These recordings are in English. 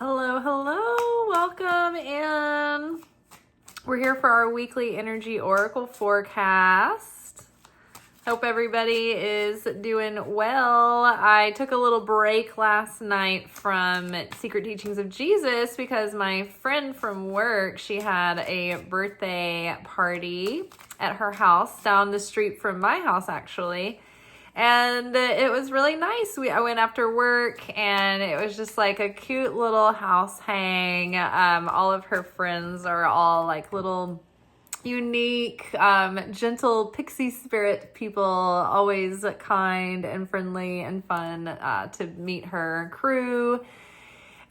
Hello, hello, welcome in. We're here for our weekly energy oracle forecast. Hope everybody is doing well. I took a little break last night from Secret Teachings of Jesus because my friend from work, she had a birthday party at her house down the street from my house actually. And it was really nice. I went after work and it was just like a cute little house hang. All of her friends are all like little unique, gentle pixie spirit people, always kind and friendly and fun to meet her crew.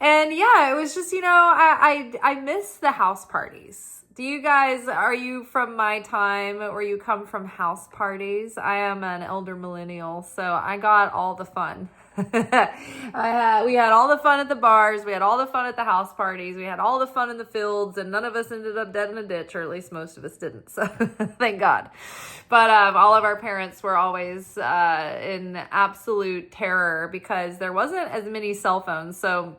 And yeah, it was just, I miss the house parties. Are you from my time where you come from house parties? I am an elder millennial, so I got all the fun. We had all the fun at the bars. We had all the fun at the house parties. We had all the fun in the fields, and none of us ended up dead in a ditch, or at least most of us didn't. So thank God. But all of our parents were always in absolute terror because there wasn't as many cell phones. So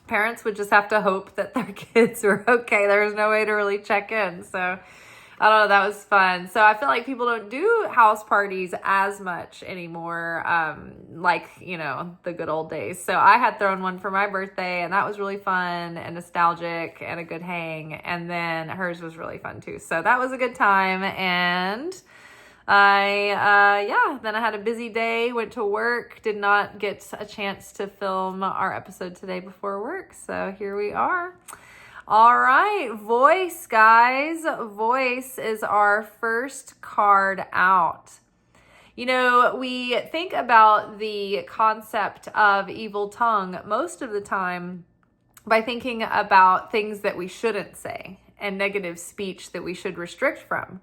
parents would just have to hope that their kids were okay. There was no way to really check in. So I don't know, that was fun. So I feel like people don't do house parties as much anymore, like, the good old days. So I had thrown one for my birthday, and that was really fun and nostalgic and a good hang. And then hers was really fun too. So that was a good time. And then I had a busy day, went to work, did not get a chance to film our episode today before work. So here we are. All right, voice, guys. Voice is our first card out. We think about the concept of evil tongue most of the time by thinking about things that we shouldn't say and negative speech that we should restrict from.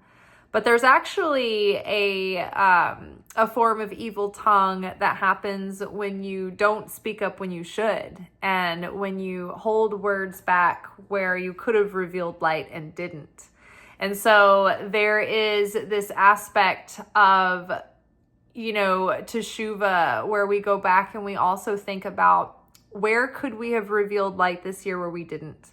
But there's actually a form of evil tongue that happens when you don't speak up when you should, and when you hold words back where you could have revealed light and didn't. And so there is this aspect of, teshuva, where we go back and we also think about, where could we have revealed light this year where we didn't?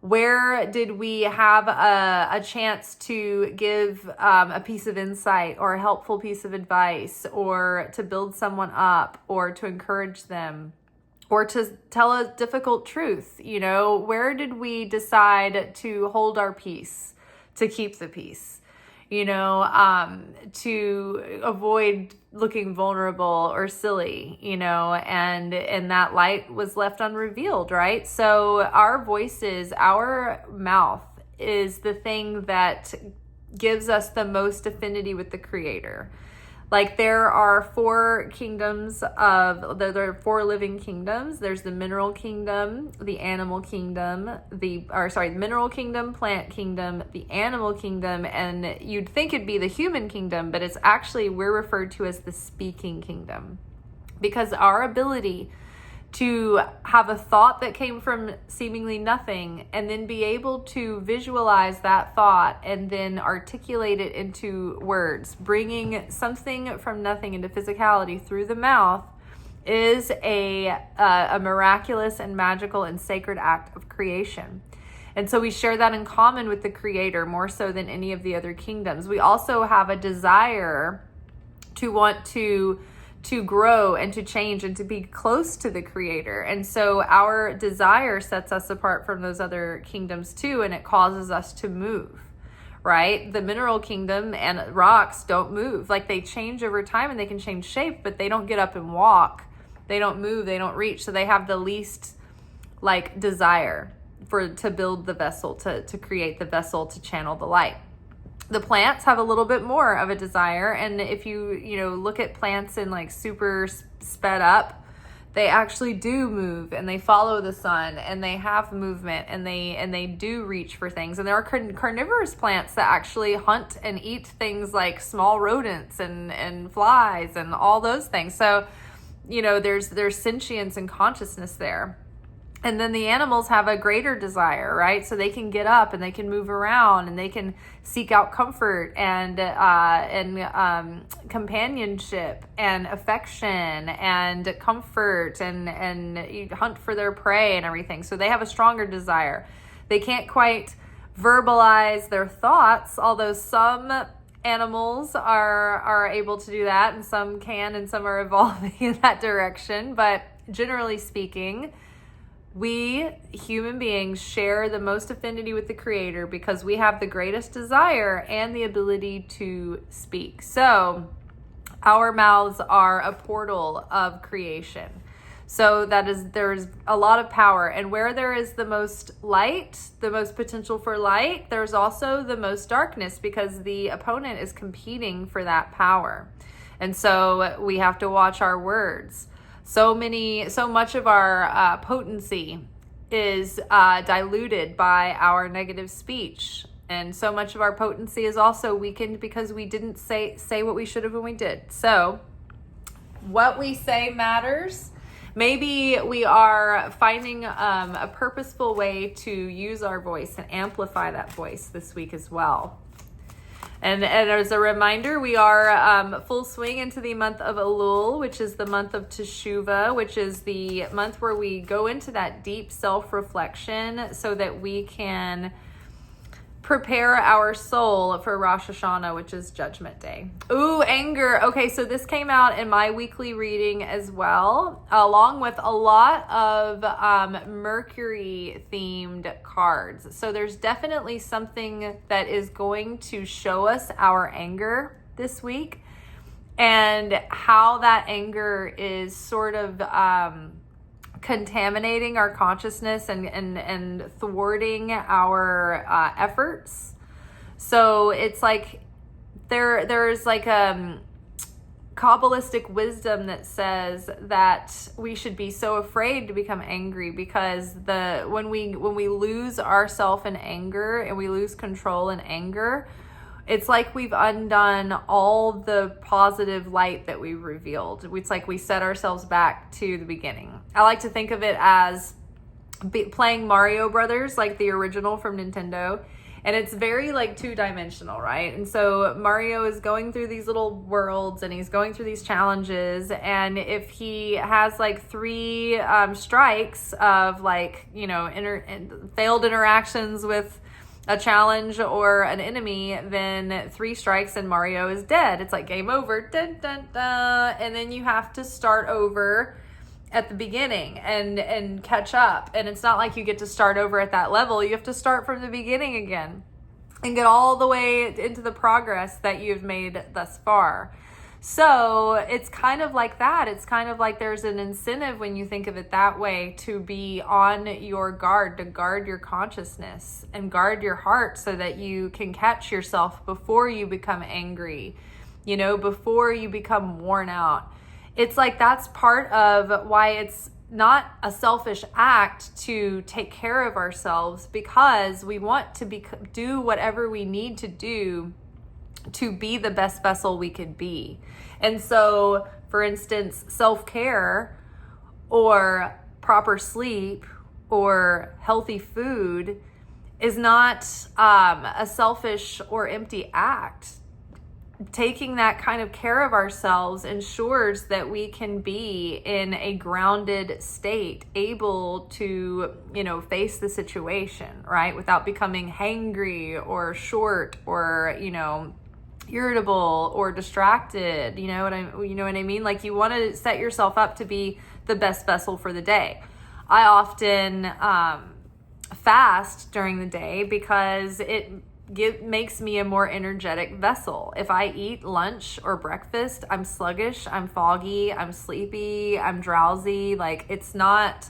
Where did we have a chance to give a piece of insight or a helpful piece of advice, or to build someone up, or to encourage them, or to tell a difficult truth? Where did we decide to hold our peace, to keep the peace? To avoid looking vulnerable or silly, and that light was left unrevealed, right? So our voices, our mouth is the thing that gives us the most affinity with the Creator. Like there are four living kingdoms. There's the mineral kingdom, the animal kingdom, the mineral kingdom, plant kingdom, the animal kingdom, and you'd think it'd be the human kingdom, but we're referred to as the speaking kingdom. Because our ability to have a thought that came from seemingly nothing, and then be able to visualize that thought and then articulate it into words, bringing something from nothing into physicality through the mouth, is a miraculous and magical and sacred act of creation. And so we share that in common with the Creator more so than any of the other kingdoms. We also have a desire to want to grow and to change and to be close to the Creator. And so our desire sets us apart from those other kingdoms too, and it causes us to move, right? The mineral kingdom and rocks don't move. Like they change over time and they can change shape, but they don't get up and walk. They don't move, they don't reach. So they have the least desire to build the vessel, to create the vessel, to channel the light. The plants have a little bit more of a desire, and if you look at plants in super sped up, they actually do move, and they follow the sun, and they have movement, and they do reach for things. And there are carnivorous plants that actually hunt and eat things like small rodents and flies and all those things. So there's sentience and consciousness there. And then the animals have a greater desire, right? So they can get up and they can move around and they can seek out comfort and companionship and affection and comfort and hunt for their prey and everything. So they have a stronger desire. They can't quite verbalize their thoughts, although some animals are able to do that, and some can, and some are evolving in that direction. But generally speaking, we human beings share the most affinity with the Creator because we have the greatest desire and the ability to speak. So our mouths are a portal of creation. So there's a lot of power. And where there is the most light, the most potential for light, there's also the most darkness because the opponent is competing for that power. And so we have to watch our words. So much of our potency is diluted by our negative speech. And so much of our potency is also weakened because we didn't say what we should have when we did. So what we say matters. Maybe we are finding a purposeful way to use our voice and amplify that voice this week as well. And as a reminder, we are full swing into the month of Elul, which is the month of Teshuvah, which is the month where we go into that deep self-reflection so that we can prepare our soul for Rosh Hashanah, which is Judgment Day. Ooh, anger. Okay, so this came out in my weekly reading as well, along with a lot of Mercury-themed cards. So there's definitely something that is going to show us our anger this week and how that anger is sort of contaminating our consciousness and thwarting our efforts. So it's like there's like Kabbalistic wisdom that says that we should be so afraid to become angry because when we lose ourselves in anger and we lose control in anger, it's like we've undone all the positive light that we revealed. It's like we set ourselves back to the beginning. I like to think of it as playing Mario Brothers, like the original from Nintendo. And it's very like two-dimensional, right? And so Mario is going through these little worlds and he's going through these challenges. And if he has like 3 strikes of like, failed interactions with a challenge or an enemy, then 3 strikes and Mario is dead. It's like game over, dun, dun, dun. And then you have to start over at the beginning and catch up. And it's not like you get to start over at that level. You have to start from the beginning again and get all the way into the progress that you've made thus far. So it's kind of like that. It's kind of like there's an incentive when you think of it that way to be on your guard, to guard your consciousness and guard your heart so that you can catch yourself before you become angry, before you become worn out. It's like that's part of why it's not a selfish act to take care of ourselves, because we want to do whatever we need to do to be the best vessel we could be. And so, for instance, self-care or proper sleep or healthy food is not a selfish or empty act. Taking that kind of care of ourselves ensures that we can be in a grounded state, able to, face the situation, right? Without becoming hangry or short or, irritable or distracted. You know what I mean? Like, you want to set yourself up to be the best vessel for the day. I often fast during the day because it makes me a more energetic vessel. If I eat lunch or breakfast, I'm sluggish, I'm foggy, I'm sleepy, I'm drowsy. Like, it's not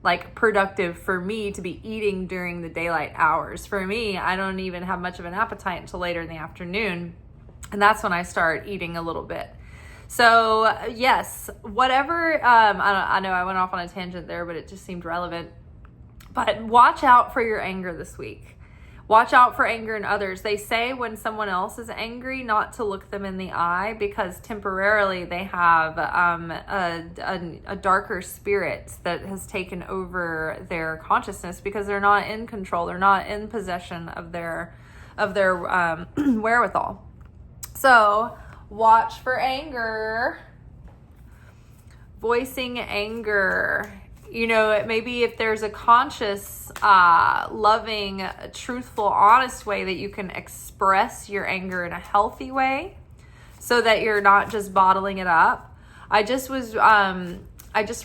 like productive for me to be eating during the daylight hours. For me, I don't even have much of an appetite until later in the afternoon. And that's when I start eating a little bit. So yes, whatever, I know I went off on a tangent there, but it just seemed relevant. But watch out for your anger this week. Watch out for anger in others. They say when someone else is angry, not to look them in the eye, because temporarily they have a darker spirit that has taken over their consciousness, because they're not in control. They're not in possession of their wherewithal. So watch for anger. Voicing anger. Maybe if there's a conscious, loving, truthful, honest way that you can express your anger in a healthy way, so that you're not just bottling it up. I just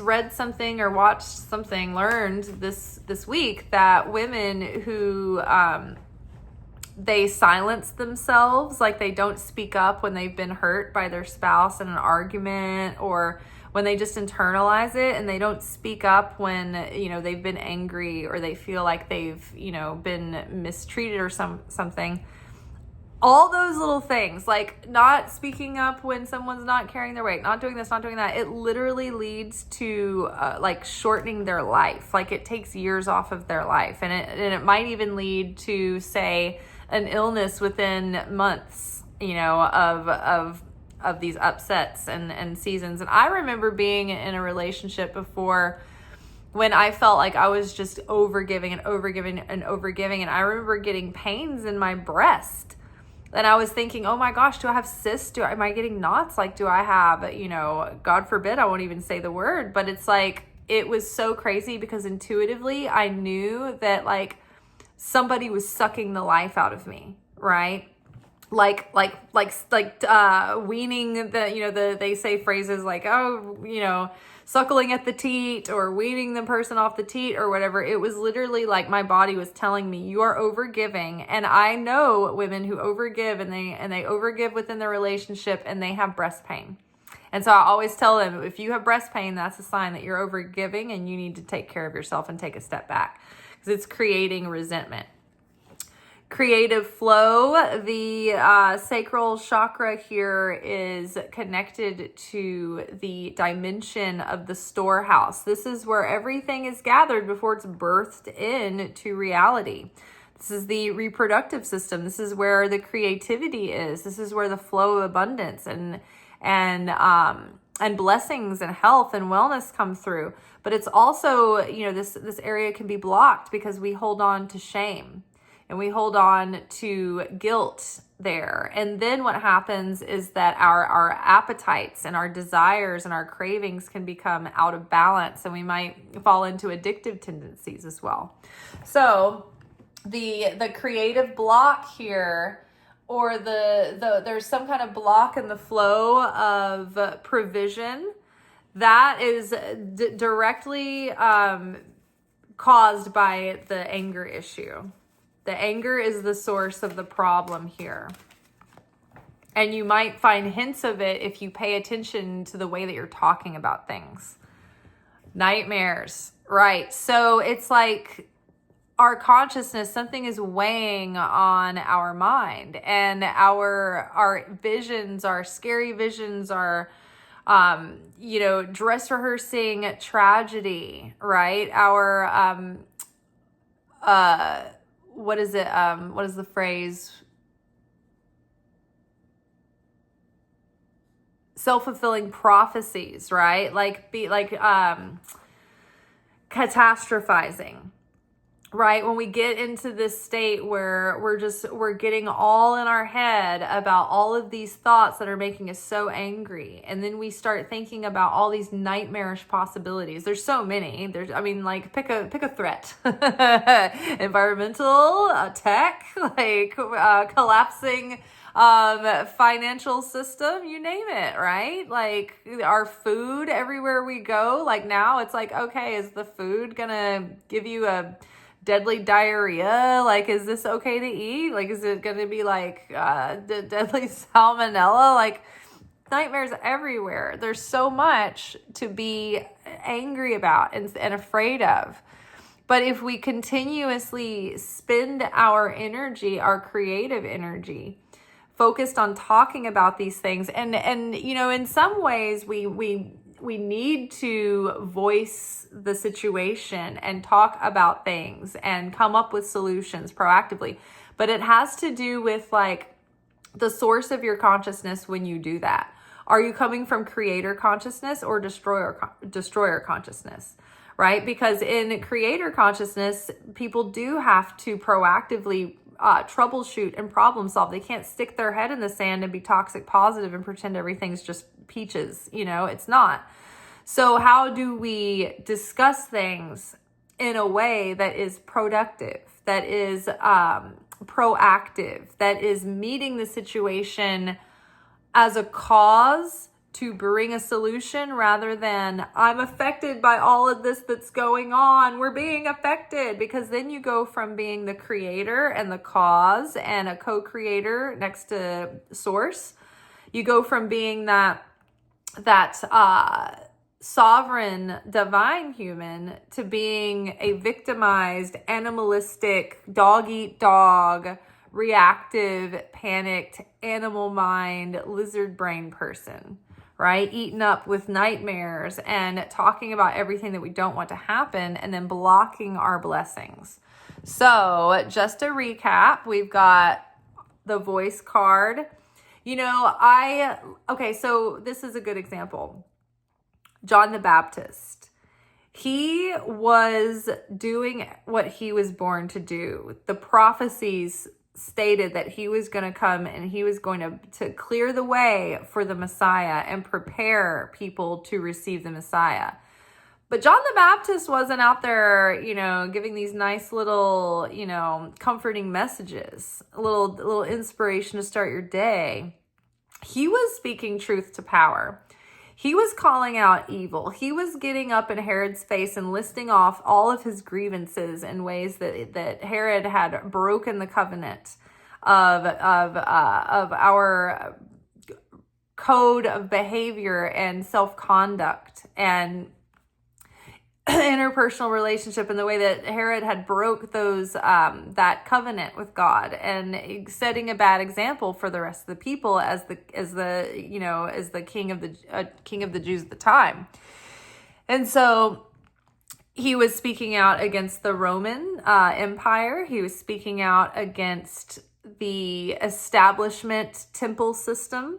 read something or watched something, learned this week that women who, they silence themselves, like they don't speak up when they've been hurt by their spouse in an argument, or when they just internalize it, and they don't speak up when, they've been angry, or they feel like they've, been mistreated or something. All those little things, like not speaking up when someone's not carrying their weight, not doing this, not doing that, it literally leads to shortening their life. Like it takes years off of their life, and it might even lead to, say, an illness within months, of these upsets and seasons. And I remember being in a relationship before when I felt like I was just overgiving. And I remember getting pains in my breast. And I was thinking, oh my gosh, do I have cysts? Am I getting knots? Like, do I have, God forbid, I won't even say the word. But it's like, it was so crazy, because intuitively I knew that like somebody was sucking the life out of me, right? Like weaning they say phrases like, suckling at the teat, or weaning the person off the teat, or whatever. It was literally like my body was telling me, you are overgiving. And I know women who overgive, and they overgive within the relationship, and they have breast pain. And so I always tell them, if you have breast pain, that's a sign that you're overgiving, and you need to take care of yourself and take a step back, because it's creating resentment. Creative flow. The sacral chakra here is connected to the dimension of the storehouse. This is where everything is gathered before it's birthed into reality. This is the reproductive system. This is where the creativity is. This is where the flow of abundance and blessings and health and wellness come through. But it's also, this area can be blocked because we hold on to shame. And we hold on to guilt there. And then what happens is that our appetites and our desires and our cravings can become out of balance, and we might fall into addictive tendencies as well. So the creative block here, or there's some kind of block in the flow of provision that is directly caused by the anger issue. The anger is the source of the problem here. And you might find hints of it if you pay attention to the way that you're talking about things. Nightmares, right? So it's like our consciousness, something is weighing on our mind, and our visions, our scary visions, are dress rehearsing tragedy, right? Our what is it? What is the phrase? Self-fulfilling prophecies, right? Catastrophizing, right? When we get into this state where we're getting all in our head about all of these thoughts that are making us so angry. And then we start thinking about all these nightmarish possibilities. There's so many. Pick a threat. Environmental, tech, collapsing financial system, you name it, right? Like our food everywhere we go. Like now it's like, okay, is the food gonna give you a deadly diarrhea? Like, is this okay to eat? Like, is it going to be like deadly salmonella? Like, nightmares everywhere. There's so much to be angry about and afraid of. But if we continuously spend our energy, our creative energy, focused on talking about these things, and in some ways we we need to voice the situation and talk about things and come up with solutions proactively. But it has to do with like the source of your consciousness when you do that. Are you coming from creator consciousness or destroyer consciousness? Right? Because in creator consciousness, people do have to proactively troubleshoot and problem solve. They can't stick their head in the sand and be toxic positive and pretend everything's just peaches. It's not. So how do we discuss things in a way that is productive, that is proactive, that is meeting the situation as a cause to bring a solution rather than I'm affected by all of this that's going on. We're being affected, because then you go from being the creator and the cause and a co-creator next to source. You go from being that sovereign divine human to being a victimized, animalistic, dog eat dog, reactive, panicked, animal mind, lizard brain person. Right? Eaten up with nightmares and talking about everything that we don't want to happen and then blocking our blessings. So just to recap, we've got the voice card. So this is a good example. John the Baptist. He was doing what he was born to do. The prophecies stated that he was going to come and he was going to clear the way for the Messiah and prepare people to receive the Messiah. But John the Baptist wasn't out there, giving these nice little, comforting messages, a little inspiration to start your day. He was speaking truth to power. He was calling out evil. He was getting up in Herod's face and listing off all of his grievances and ways that Herod had broken the covenant of our code of behavior and self-conduct and interpersonal relationship, and the way that Herod had broke those that covenant with God and setting a bad example for the rest of the people as the king of the Jews at the time. And so he was speaking out against the Roman Empire. He was speaking out against the establishment temple system.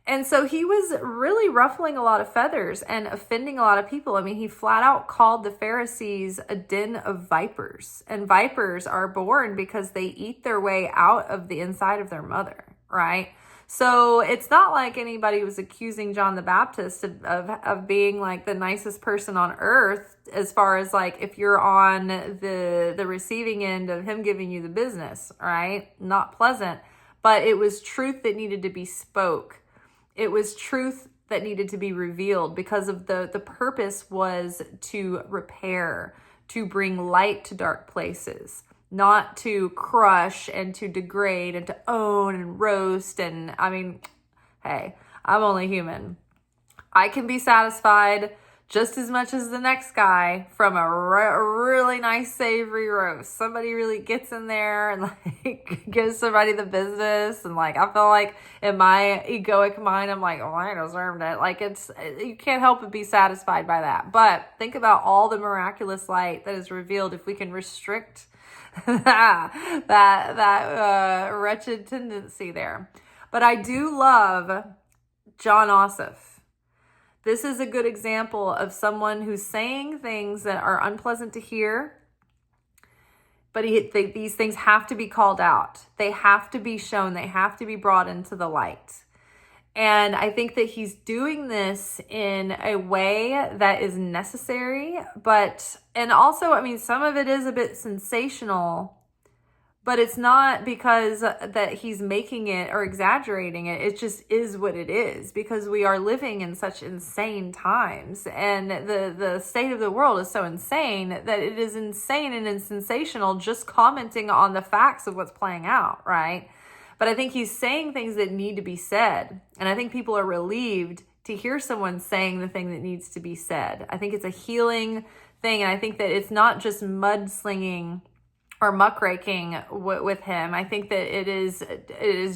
And so he was really ruffling a lot of feathers and offending a lot of people. I mean, he flat out called the Pharisees a den of vipers. And vipers are born because they eat their way out of the inside of their mother, right? So it's not like anybody was accusing John the Baptist of being like the nicest person on earth, as far as like if you're on the receiving end of him giving you the business, right? Not pleasant, but it was truth that needed to be spoke. It was truth that needed to be revealed, because of the purpose was to repair, to bring light to dark places, not to crush and to degrade and to own and roast. And I mean, hey, I'm only human. I can be satisfied just as much as the next guy from a really nice savory roast. Somebody really gets in there and like gives somebody the business, and like I feel like in my egoic mind I'm like, oh, I deserved it. Like you can't help but be satisfied by that. But think about all the miraculous light that is revealed if we can restrict that wretched tendency there. But I do love John Ossoff. This is a good example of someone who's saying things that are unpleasant to hear, but these things have to be called out. They have to be shown. They have to be brought into the light. And I think that he's doing this in a way that is necessary, and also, I mean, some of it is a bit sensational, but it's not because that he's making it or exaggerating it. It just is what it is, because we are living in such insane times, and the state of the world is so insane that it is insane and sensational just commenting on the facts of what's playing out, right? But I think he's saying things that need to be said, and I think people are relieved to hear someone saying the thing that needs to be said. I think it's a healing thing, and I think that it's not just mudslinging or muckraking with him. I think that it is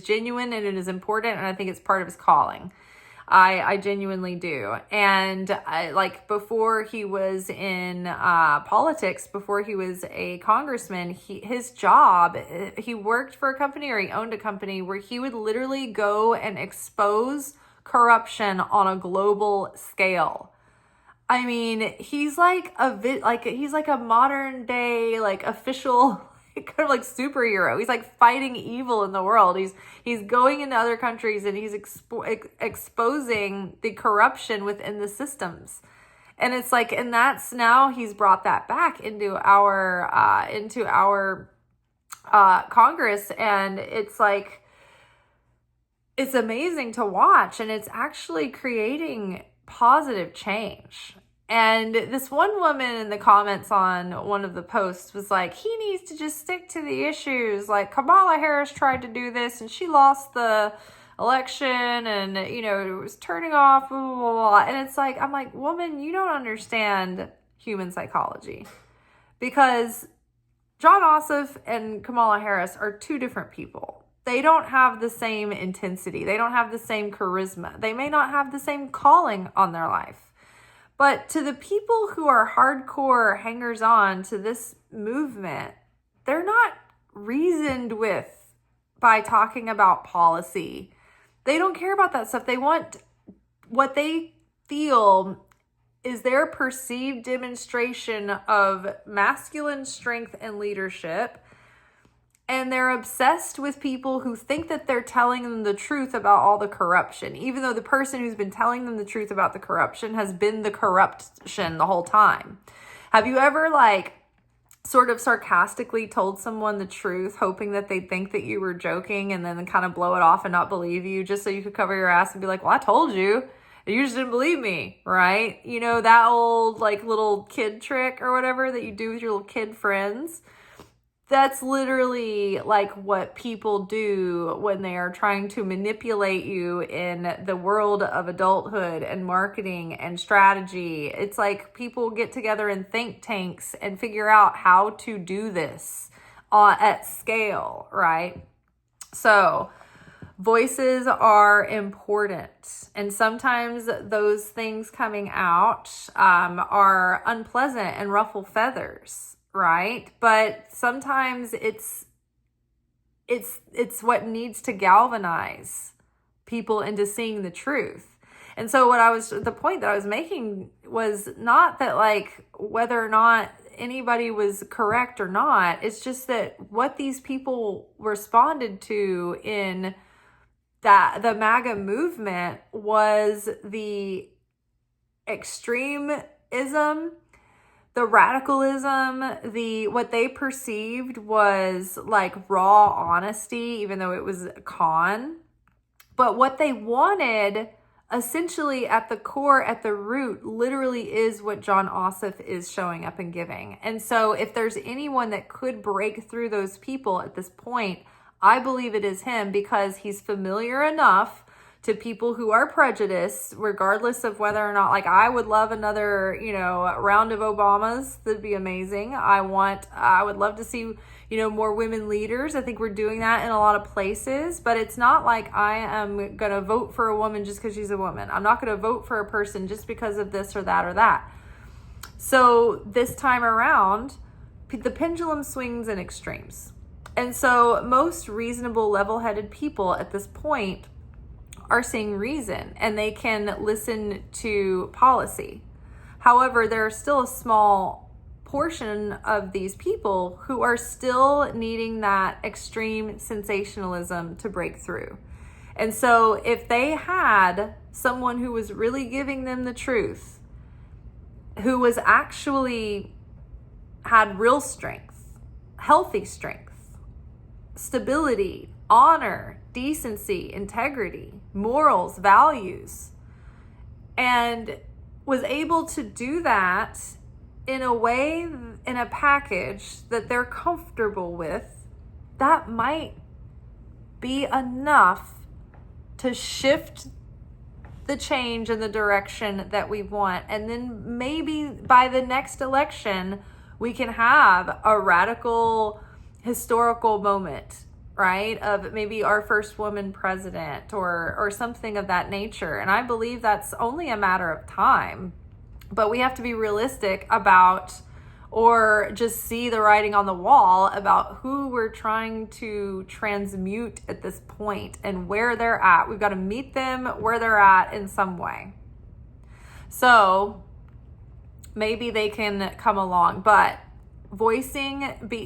genuine and it is important, and I think it's part of his calling. I genuinely do. And like before he was in politics, before he was a congressman, his job, he worked for a company, or he owned a company where he would literally go and expose corruption on a global scale. I mean, he's like he's like a modern day like official kind of like superhero. He's like fighting evil in the world. He's going into other countries and he's exposing the corruption within the systems. And it's like, and that's now he's brought that back into our Congress, and it's like, it's amazing to watch, and it's actually creating positive change. And this one woman in the comments on one of the posts was like, he needs to just stick to the issues. Like, Kamala Harris tried to do this and she lost the election, and, you know, it was turning off, blah, blah, blah. And it's like, I'm like, woman, you don't understand human psychology. Because John Ossoff and Kamala Harris are two different people. They don't have the same intensity. They don't have the same charisma. They may not have the same calling on their life. But to the people who are hardcore hangers-on to this movement, they're not reasoned with by talking about policy. They don't care about that stuff. They want what they feel is their perceived demonstration of masculine strength and leadership. And they're obsessed with people who think that they're telling them the truth about all the corruption, even though the person who's been telling them the truth about the corruption has been the corruption the whole time. Have you ever like sort of sarcastically told someone the truth, hoping that they'd think that you were joking, and then kind of blow it off and not believe you, just so you could cover your ass and be like, well, I told you, and you just didn't believe me, right? You know, that old like little kid trick or whatever that you do with your little kid friends. That's literally like what people do when they are trying to manipulate you in the world of adulthood and marketing and strategy. It's like people get together in think tanks and figure out how to do this at scale, right? So voices are important. And sometimes those things coming out are unpleasant and ruffle feathers. Right? But sometimes it's what needs to galvanize people into seeing the truth. And so the point that I was making was not that like whether or not anybody was correct or not. It's just that what these people responded to in the MAGA movement was the extremism, the radicalism, what they perceived was like raw honesty, even though it was a con. But what they wanted, essentially at the core, at the root, literally is what John Ossoff is showing up and giving. And so if there's anyone that could break through those people at this point, I believe it is him, because he's familiar enough to people who are prejudiced, regardless of whether or not, like, I would love another, round of Obamas. That'd be amazing. I would love to see, more women leaders. I think we're doing that in a lot of places, but it's not like I am going to vote for a woman just because she's a woman. I'm not going to vote for a person just because of this or that or that. So this time around, the pendulum swings in extremes. And so most reasonable, level-headed people at this point are seeing reason, and they can listen to policy. However, there are still a small portion of these people who are still needing that extreme sensationalism to break through. And so if they had someone who was really giving them the truth, who was actually had real strength, healthy strength, stability, honor, decency, integrity, morals, values, and was able to do that in a way, in a package that they're comfortable with, that might be enough to shift the change in the direction that we want. And then maybe by the next election, we can have a radical historical moment right? Of maybe our first woman president or something of that nature. And I believe that's only a matter of time, but we have to be realistic about, or just see the writing on the wall about who we're trying to transmute at this point and where they're at. We've got to meet them where they're at in some way. So maybe they can come along, but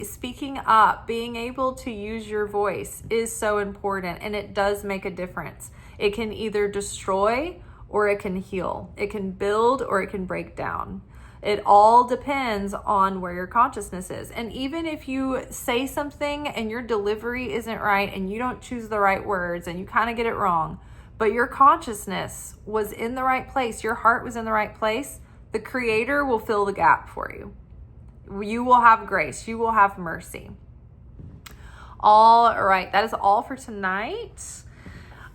speaking up, being able to use your voice is so important, and it does make a difference. It can either destroy or it can heal. It can build or it can break down. It all depends on where your consciousness is. And even if you say something and your delivery isn't right and you don't choose the right words and you kind of get it wrong, but your consciousness was in the right place, your heart was in the right place, the Creator will fill the gap for you. You will have grace. You will have mercy. All right. That is all for tonight.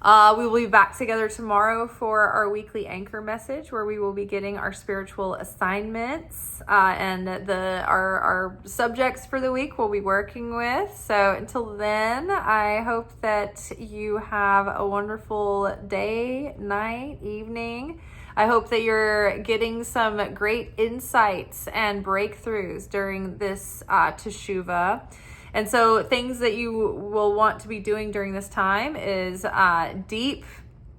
We will be back together tomorrow for our weekly anchor message, where we will be getting our spiritual assignments and our subjects for the week we'll be working with. So until then, I hope that you have a wonderful day, night, evening. I hope that you're getting some great insights and breakthroughs during this Teshuvah. And so things that you will want to be doing during this time is deep,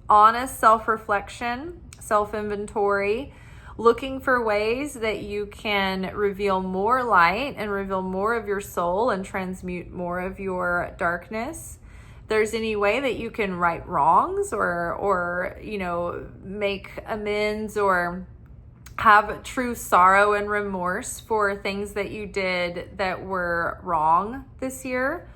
honest self-reflection, self-inventory, looking for ways that you can reveal more light and reveal more of your soul and transmute more of your darkness. There's any way that you can right wrongs or make amends or have true sorrow and remorse for things that you did that were wrong this year.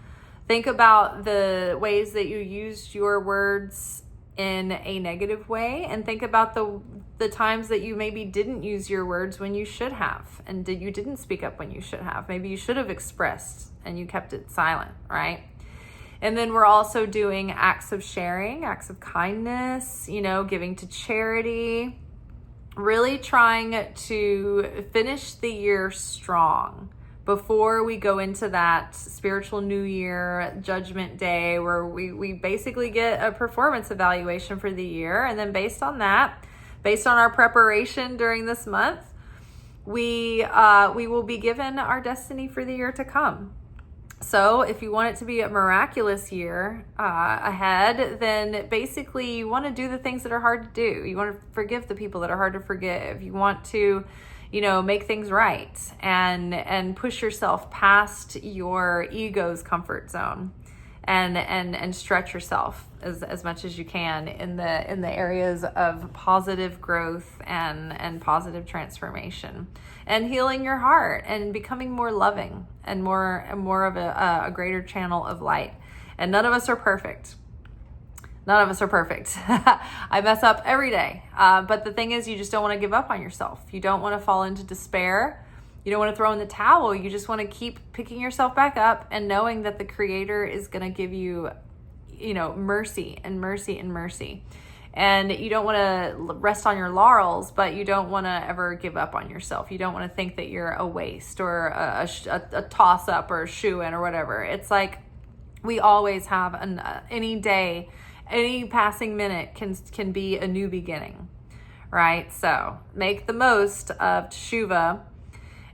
Think about the ways that you used your words in a negative way, and think about the times that you maybe didn't use your words when you should have, and you didn't speak up when you should have. Maybe you should have expressed and you kept it silent, right? And then we're also doing acts of sharing, acts of kindness, giving to charity, really trying to finish the year strong before we go into that spiritual new year, Judgment Day, where we basically get a performance evaluation for the year. And then based on that, based on our preparation during this month, we will be given our destiny for the year to come. So if you want it to be a miraculous year ahead, then basically you want to do the things that are hard to do. You want to forgive the people that are hard to forgive. You want to, make things right and push yourself past your ego's comfort zone and stretch yourself as much as you can in the areas of positive growth and positive transformation, and healing your heart and becoming more loving and more of a greater channel of light. And none of us are perfect. None of us are perfect. I mess up every day. But the thing is, you just don't want to give up on yourself. You don't want to fall into despair. You don't want to throw in the towel. You just want to keep picking yourself back up and knowing that the Creator is going to give you, mercy and mercy and mercy. And you don't want to rest on your laurels, but you don't want to ever give up on yourself. You don't want to think that you're a waste or a toss-up or a shoo-in or whatever. It's like we always have any day, any passing minute can be a new beginning, right? So make the most of Teshuvah.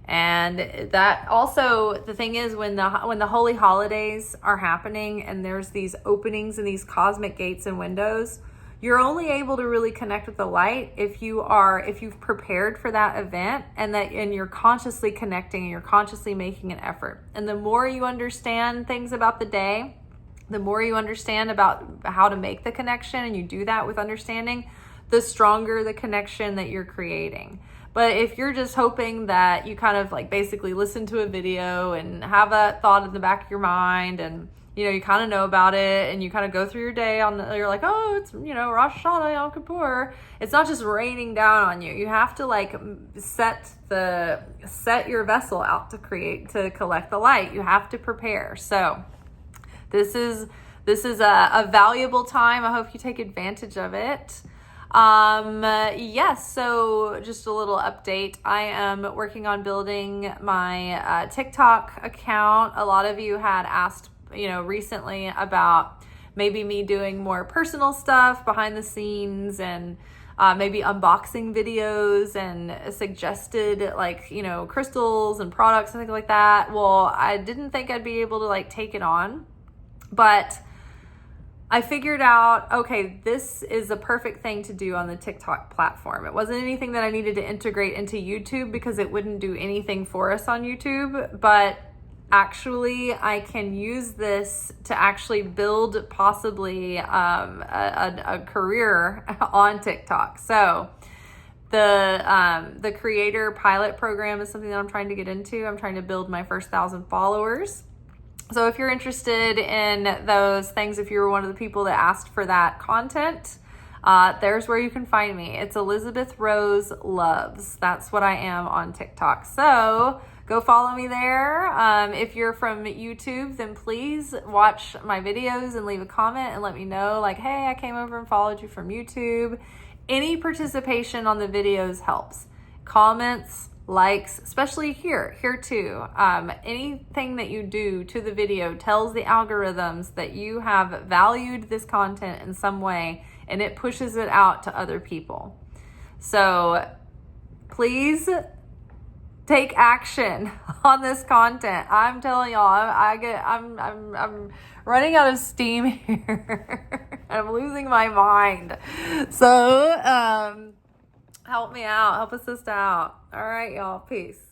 And that also, the thing is, when the holy holidays are happening and there's these openings and these cosmic gates and windows, you're only able to really connect with the light if you've prepared for that event and you're consciously connecting and you're consciously making an effort. And the more you understand things about the day, the more you understand about how to make the connection, and you do that with understanding, the stronger the connection that you're creating. But if you're just hoping that you kind of basically listen to a video and have that thought in the back of your mind, and you kind of know about it, and you kind of go through your day you're like, oh, it's Rosh Hashanah, Yom Kippur. It's not just raining down on you. You have to set your vessel out to collect the light. You have to prepare. So this is a valuable time. I hope you take advantage of it. Yes, so just a little update. I am working on building my TikTok account. A lot of you had asked recently about maybe me doing more personal stuff behind the scenes and maybe unboxing videos and suggested crystals and products and things like that. Well, I didn't think I'd be able to take it on, but I figured out, okay, this is a perfect thing to do on the TikTok platform. It wasn't anything that I needed to integrate into YouTube because it wouldn't do anything for us on YouTube, but actually I can use this to actually build possibly a career on TikTok. So the creator pilot program is something that I'm trying to get into. I'm trying to build my first 1,000 followers. So if you're interested in those things, if you were one of the people that asked for that content, there's where you can find me. It's Elizabeth Rose Loves. That's what I am on TikTok. So go follow me there. If you're from YouTube, then please watch my videos and leave a comment and let me know, hey, I came over and followed you from YouTube. Any participation on the videos helps. Comments, likes, especially here too. Anything that you do to the video tells the algorithms that you have valued this content in some way, and it pushes it out to other people. So please take action on this content. I'm telling y'all, I'm running out of steam here. I'm losing my mind. So help me out. Help us out. All right, y'all. Peace.